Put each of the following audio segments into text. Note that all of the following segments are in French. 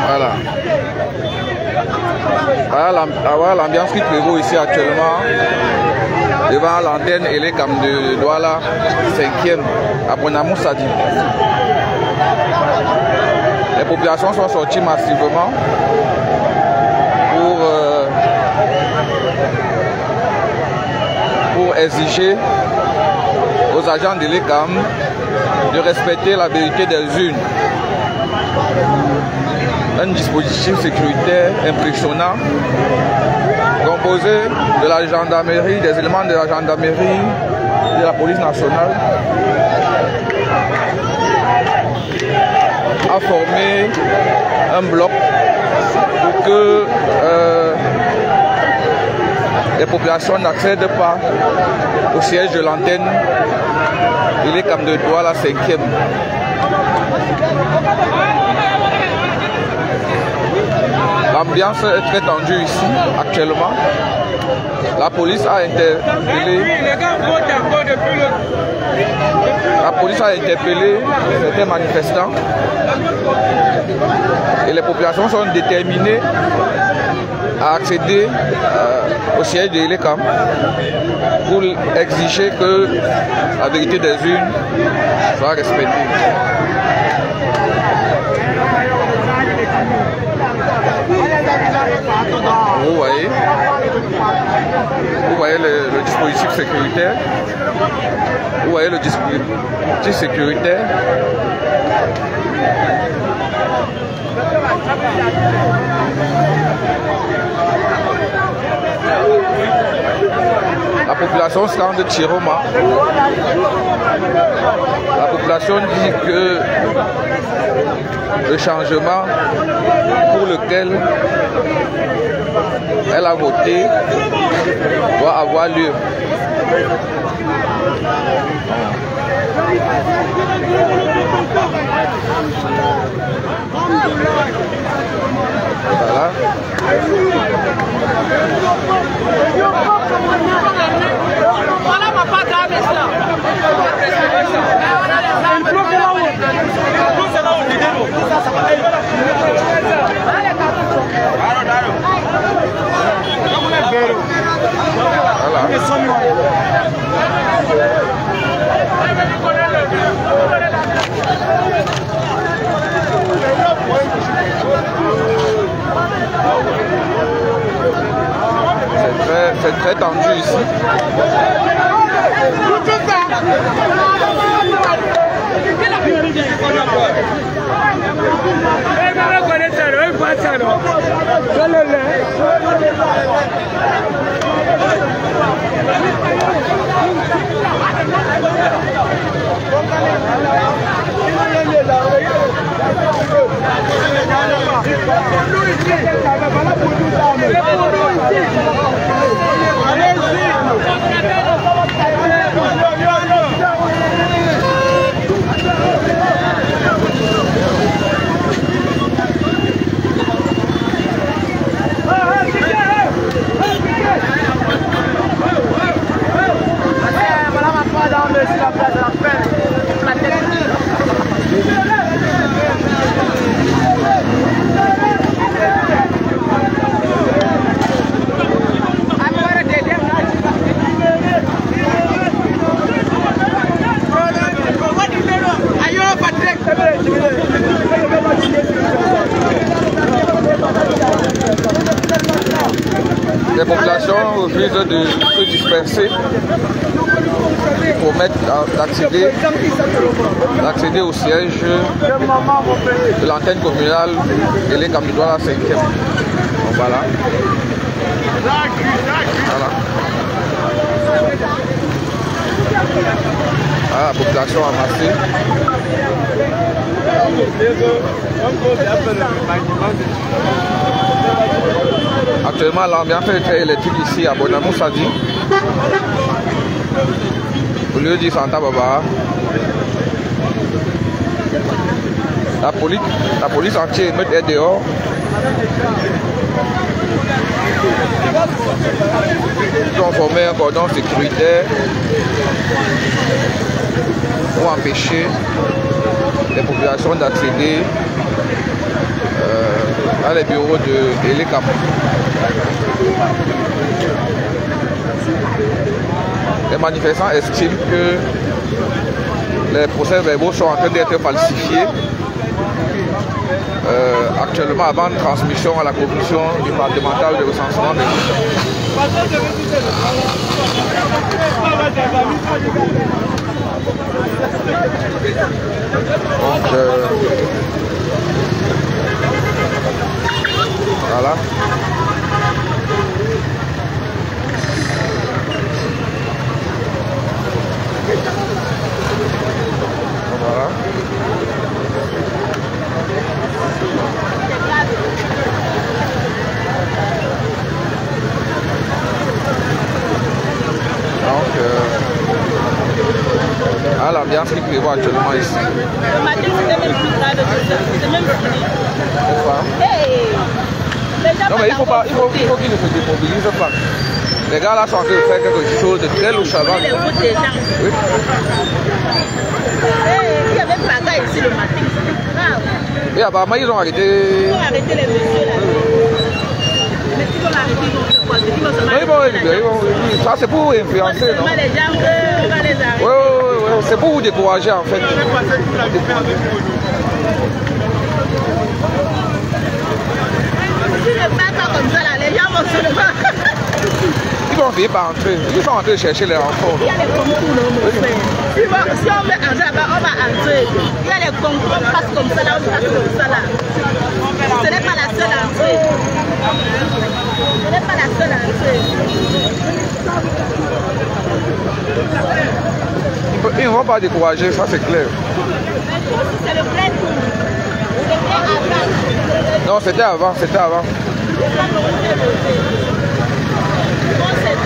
Voilà. Voilà l'ambiance qui prévaut ici actuellement devant l'antenne Elecam de Douala 5e à Bonamou Sadi. Les populations sont sorties massivement pour exiger aux agents de l'Elecam de respecter la vérité des urnes. Un dispositif sécuritaire impressionnant composé de la gendarmerie, des éléments de la gendarmerie, de la police nationale, a formé un bloc pour que les populations n'accèdent pas au siège de l'antenne Elecam de Douala 5e. L'ambiance est très tendue ici actuellement. La police a interpellé certains manifestants et les populations sont déterminées à accéder au siège de l'Elecam pour exiger que la vérité des urnes soit respectée. Vous voyez le dispositif sécuritaire. Vous voyez le dispositif sécuritaire. La population scande Chiroma. La population dit que le changement pour lequel elle a voté doit avoir lieu. Voilà. C'est très tendu ici. Les populations refusent de se disperser pour permettre d'accéder au siège de l'antenne communale et les Elecam de Douala 5e. Donc voilà. Ah, la population amassée. Actuellement, l'ambiance est très électrique ici à Bonamou Sadi, au lieu du Santa Baba. La police entière est dehors. Ils ont formé un cordon sécuritaire pour empêcher les populations d'accéder dans les bureaux de l'ECAM. Les manifestants estiment que les procès-verbaux sont en train d'être falsifiés actuellement avant de transmission à la commission départementale de recensement des donc, voilà. Voilà. Donc, l'ambiance qui prévoit actuellement ici. Le matin, c'était même plus tard de ça. C'est même fini. Non, mais il faut qu'ils ne se démobilisent pas. Les gars là sont en train de faire quelque chose de très louchalement. Les routes des gens. Oui. Il y avait bagarre ici le matin. Grave. Et apparemment, ils ont arrêté. Ils ont arrêté les messieurs là. Mais ils vont l'arrêter, ils vont faire quoi? Ils vont, ça c'est pour influencer, non? Les gens, on va les arrêter. Oui, c'est pour vous décourager en fait. Si je passe pas comme ça là, les gens vont se lever. Ils vont venir par entrer. Ils sont en train de chercher les renforts. Il y a les concours là, mon frère. Si on veut entrer là-bas, on va entrer. Il y a les concours, on passe comme ça là, on passe comme ça là. Ce n'est pas la seule entrée. Ce n'est pas la seule entrée. Ils ne vont pas décourager, ça c'est clair. C'est le vrai tour. Non, c'était avant,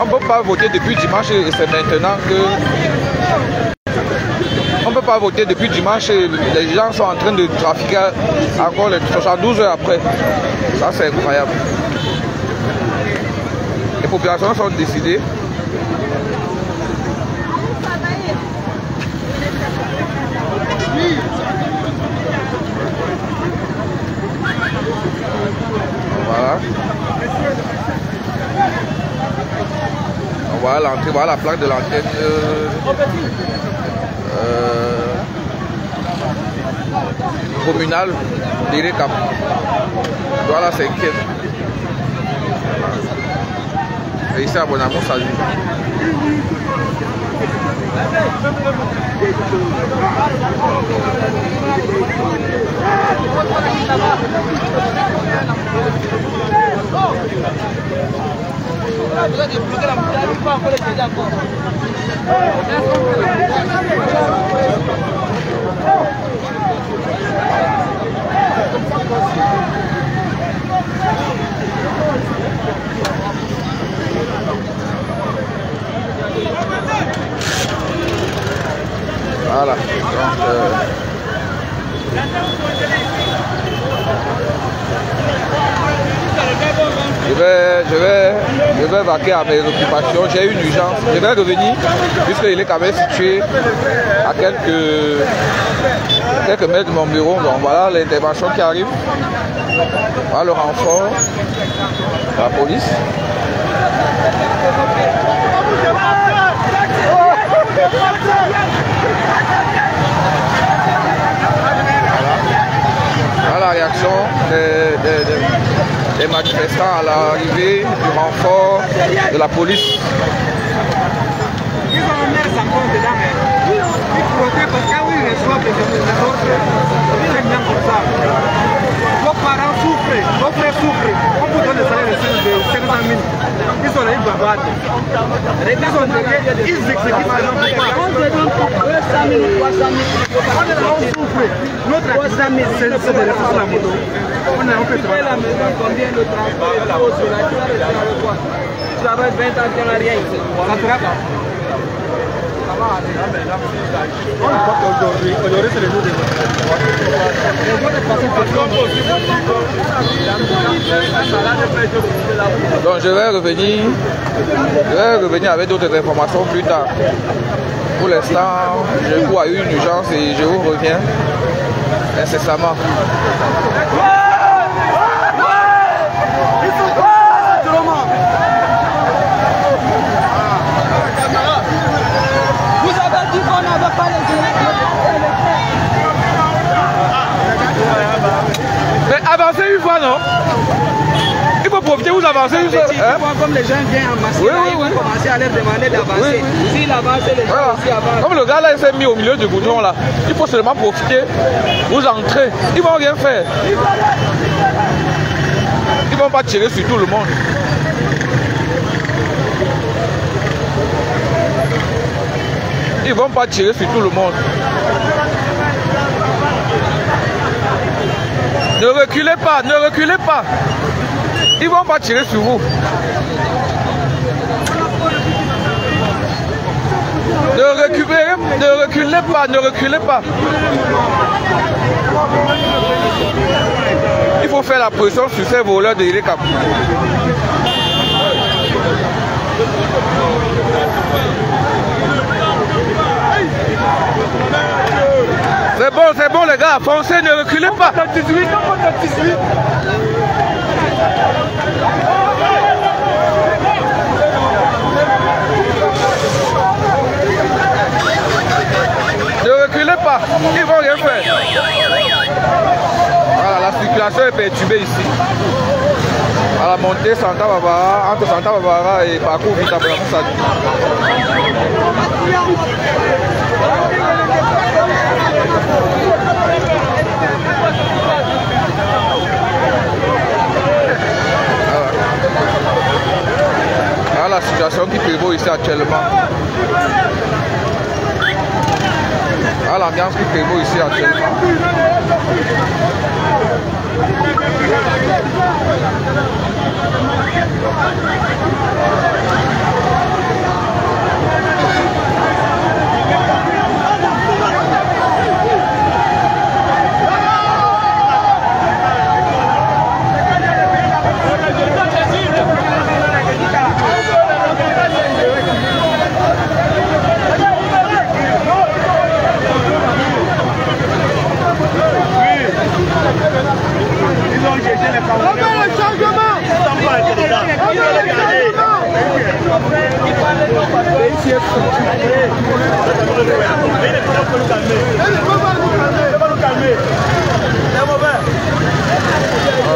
On ne peut pas voter depuis dimanche et c'est maintenant que... On ne peut pas voter depuis dimanche et les gens sont en train de trafiquer encore les 72 heures après. Ça c'est incroyable. Les populations sont décidées. Voilà. Voilà l'entrée, voilà la plaque de l'antenne communale d'Irekam. Voilà, c'est inquiet. Et ici à Bonamont, ça joue. Voilà. Je vais vaquer à mes occupations. J'ai une urgence. Je vais revenir puisqu'il est quand même situé à quelques mètres de mon bureau. Donc voilà l'intervention qui arrive. Voilà le renfort de la police. Voilà la réaction des manifestants à l'arrivée du renfort de la police. Ils ont amené ça compte dedans, mais ils protègent parce que oui, ils reçoivent des ordres. C'est bien comme ça. Vos parents souffrent, vos frères souffrent. On vous donne le salaire de 500 000. Ils sont là, ils bavardent. Ils sont derrière, ils exécutent les gens. On se donne pour 200 000 ou 300 000. On est là, on souffre. Notre 300 000, c'est de rester sur la moto. On peut travailler. La maison, combien de transport et tout sur la quoi? Tu travailles 20 ans, tu n'as rien ici. Ça te rappelle? Ça va aller. On ne pas qu'aujourd'hui, aujourd'hui c'est le jour de votre. Donc je vais revenir avec d'autres informations plus tard. Pour l'instant, je cours à une urgence et je vous reviens. incessamment. Vous avez dit qu'on n'avait pas les Mais avancez une fois, non? Il faut profiter, vous avancez une fois. Hein? Comme les gens viennent en masse, ils vont commencer à leur demander d'avancer. S'ils avancent, les gens aussi avancent. Comme le gars là, il s'est mis au milieu du goudron là, il faut seulement profiter, vous entrez. Ils vont rien faire. Ils vont pas tirer sur tout le monde. Ils vont pas tirer sur tout le monde. Ne reculez pas, ne reculez pas. Ils vont pas tirer sur vous. Ne reculez pas, ne reculez pas. Il faut faire la pression sur ces voleurs de Irekam. C'est bon les gars, foncez, ne reculez pas. Ne reculez pas, ils vont rien faire. Voilà, la circulation est perturbée ici. À la montée Santa Barbara, entre Santa Barbara et parcours Vita Bramoussadi. Voilà la situation qui prévaut ici actuellement. Voilà l'ambiance qui prévaut ici actuellement.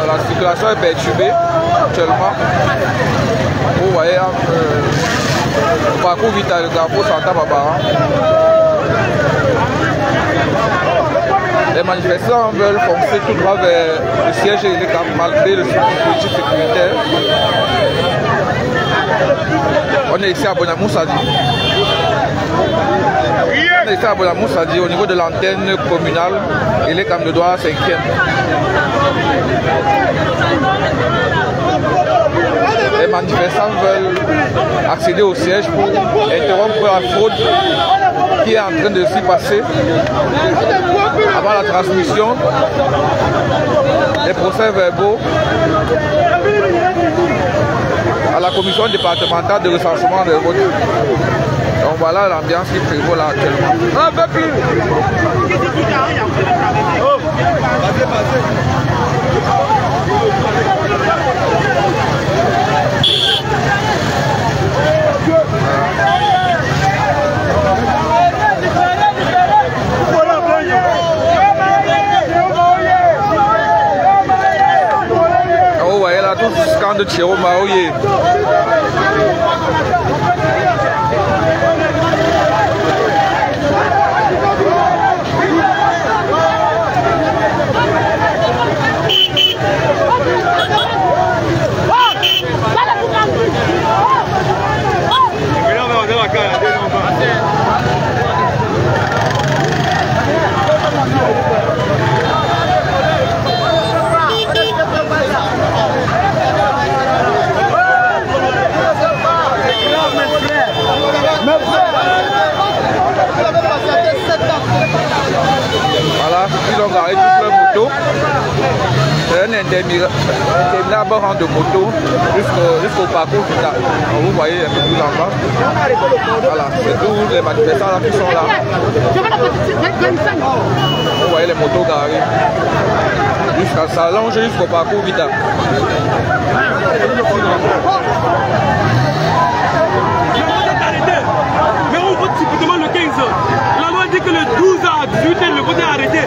La circulation est perturbée actuellement. Vous voyez le parcours Vita le Carrefour Santa Barbara. Les manifestants veulent foncer tout droit vers le siège et les camps malgré le dispositif sécuritaire. On est ici à Bonamoussadi. On est ici à Bonamoussadi au niveau de l'antenne communale et les camps de droit 5e. Les manifestants veulent accéder au siège pour interrompre la fraude qui est en train de s'y passer avant la transmission des procès verbaux à la commission départementale de recensement des votes. Donc voilà l'ambiance qui prévaut là actuellement. Un peu plus. Vous voyez là tout ce scan de Thierry Maoye. interminable rang de moto jusqu'au parcours final. Vous voyez un peu plus en bas. Voilà, c'est tous les manifestants là qui sont là. Vous voyez les motos garées. Ça allonge jusqu'au parcours vital. Mais on vote typiquement le 15. La loi dit que le 12 à 18 le vote est arrêté.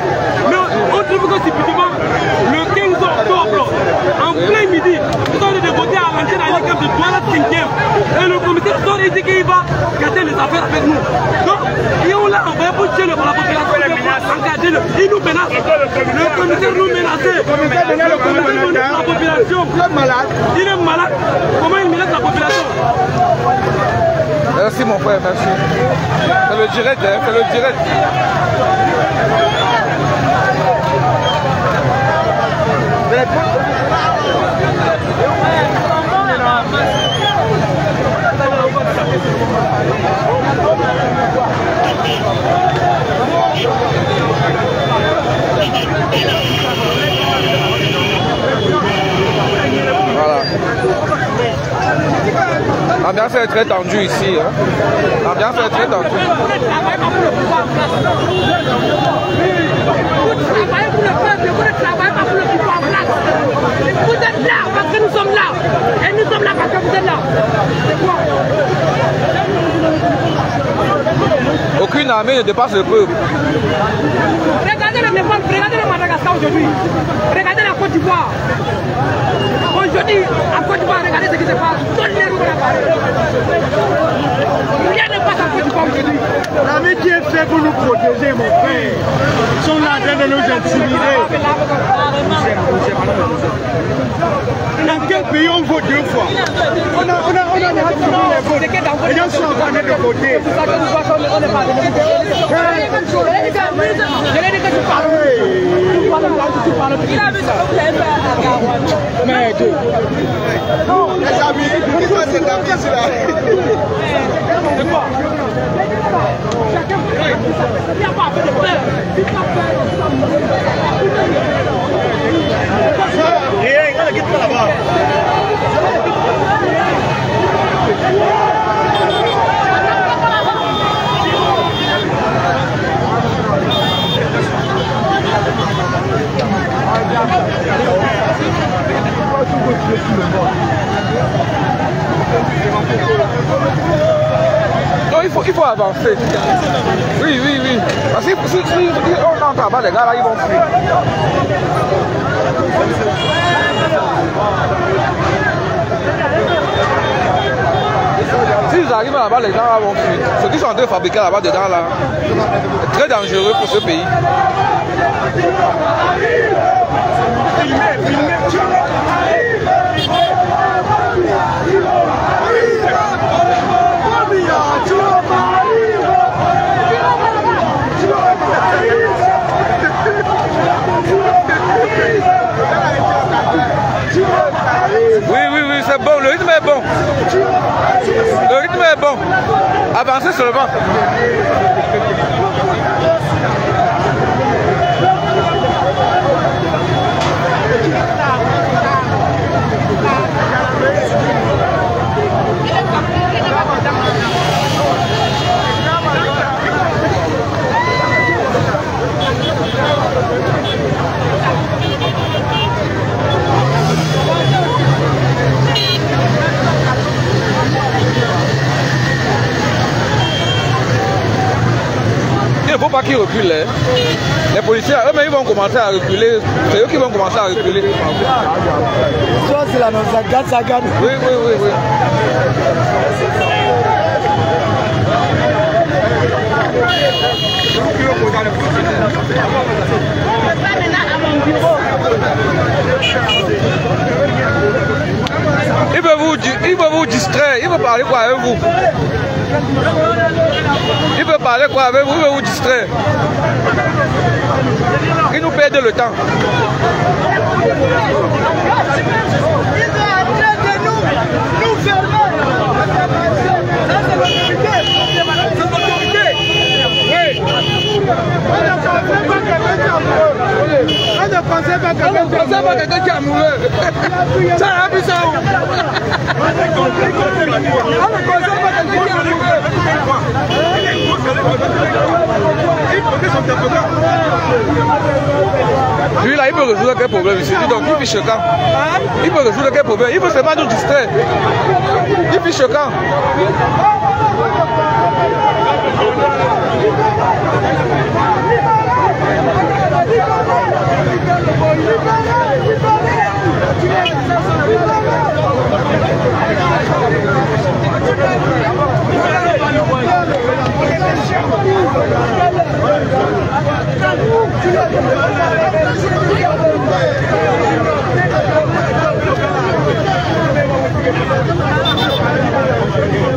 Mais on trouve que typiquement le 15 octobre, en plein midi, on est de voter à l'entrée dans l'équipe de Douala 5e. Et le comité de sort dit qu'il va garder les affaires avec nous. Donc, et on l'a envoyé pour tuer la population. Il nous menace. Le comité nous menace. Le comité menace la population. Il est malade. Comment il menace la population? Merci mon frère, merci. C'est le direct, hein, c'est le direct. Voilà. L'ambiance est très tendue ici. Hein. L'ambiance est très tendue. Vous travaillez pour le peuple, vous ne travaillez pas pour le pouvoir en place. Vous êtes là parce que nous sommes là. Et nous sommes là parce que vous êtes là. C'est quoi? Aucune armée ne dépasse le peuple. Regardez le Népal, regardez le Madagascar aujourd'hui. Regardez la Côte d'Ivoire. Aujourd'hui, à Côte d'Ivoire, regardez ce qui se passe. Donnez-nous la parole. Rien ne passe à Côte d'Ivoire aujourd'hui. L'armée qui est fait pour nous protéger, mon frère. Ils sont là en train de nous intimider. Dans quel pays on vote 2 fois? On a les votes. Les gens sont en train de voter. Merde. Les amis, pourquoi c'est la vie là? Non, il faut avancer. Oui. Parce que si on n'entend pas, les gars là, ils vont fuir. S'ils arrivent là-bas, les gens là vont fuir. Ce qu'ils sont en train de fabriquer là-bas dedans, là, c'est très dangereux pour ce pays. Oui, c'est bon, le rythme est bon. Le rythme est bon. Avancez seulement. Il ne faut pas qu'ils reculent. Hein. Les policiers, eux-mêmes, ils vont commencer à reculer. C'est eux qui vont commencer à reculer. Soit c'est la même, ça gagne. Oui. Il veut vous distraire, il veut parler quoi avec vous? Il veut parler quoi avec vous? Il veut vous distraire. Il nous perd le temps. Nous fermer. Ça c'est l'autorité. C'est l'autorité. Oui. On ne pensait pas quelqu'un qui est amoureux. Ça a vu ça. On ne conseille pas quelqu'un qui est amoureux. Lui là, il peut résoudre quel problème ici. Donc il fiche quand. Il peut résoudre quel problème. Il peut seulement nous distraire. Il fiche quand.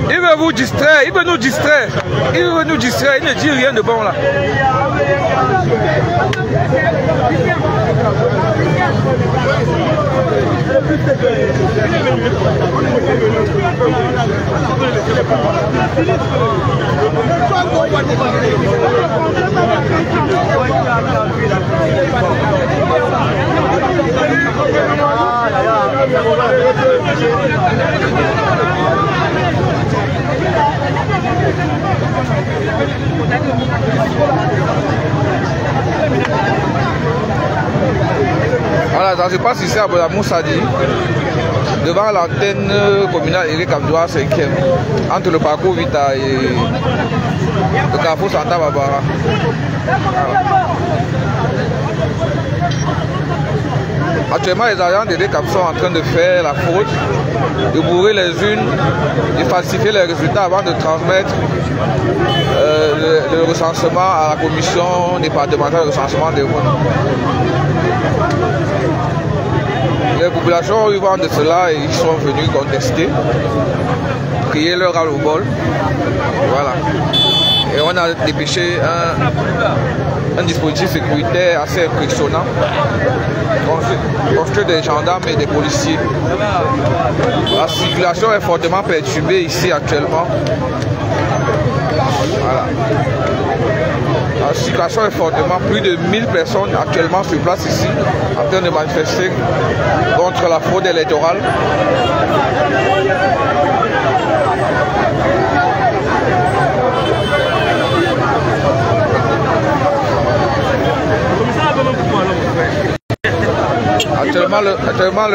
Il veut vous distraire, il veut nous distraire, il veut nous distraire, il ne dit rien de bon là. Voilà, ça se passe ici à Bola-Moussadi, devant l'antenne communale Eric Abdoua 5e, entre le parcours Vita et le carrefour Santa Barbara. Voilà. Actuellement, les agents de DECAP sont en train de faire la fraude, de bourrer les unes, de falsifier les résultats avant de transmettre le recensement à la commission départementale de recensement des votes. Les populations ont eu vent de cela et ils sont venus contester, crier leur ras-le-bol. Voilà. Et on a dépêché un dispositif sécuritaire assez impressionnant, construit des gendarmes et des policiers. La circulation est fortement perturbée ici actuellement. Voilà. La situation est fortement, plus de 1000 personnes actuellement sur place ici, en train de manifester contre la fraude électorale. Actuellement,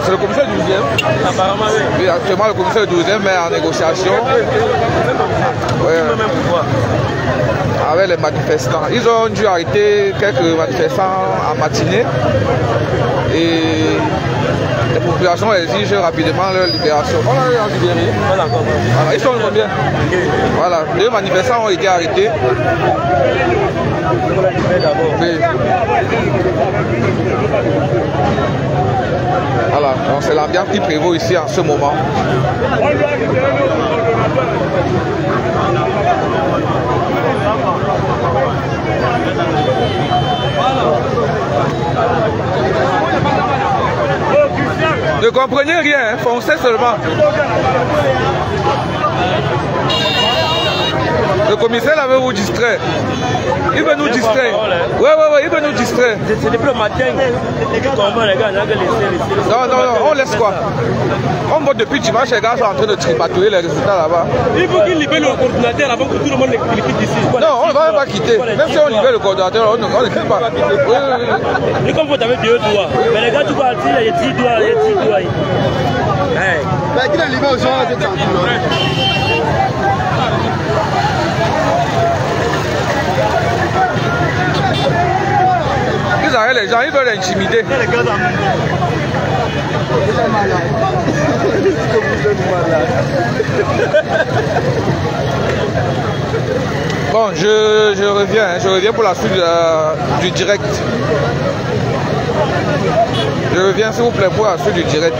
c'est le commissaire du 12e. Apparemment, oui. Actuellement, le commissaire du 12e est en négociation. Ouais. Avec les manifestants. Ils ont dû arrêter quelques manifestants en matinée. Et les populations exigent rapidement leur libération. On a libéré. Voilà, ils sont combien? Voilà, 2 manifestants ont été arrêtés. Oui. Voilà, donc c'est l'ambiance qui prévaut ici en ce moment. Ne comprenez rien, hein, foncez seulement. Le commissaire là veut vous distraire. Il veut nous distraire. Ouais, il veut nous distraire. C'est depuis le matin. Non, on laisse quoi? On vote depuis dimanche, les gars sont en train de tripatouiller les résultats là-bas. Il faut qu'il libère le coordinateur avant que tout le monde le quitte ici. Non, on ne va même pas quitter. Même si on libère le coordinateur, on ne quitte pas. Et comme vous avez 2 doigts, mais les gars, tu vas dire, il y a 10 doigts, il y a 10 doigts. Mais qui l'a libéré aux gens, c'est ça. Ils arrêtent les gens, ils veulent intimider. Bon, je reviens pour la suite du direct. Je reviens s'il vous plaît pour la suite du direct.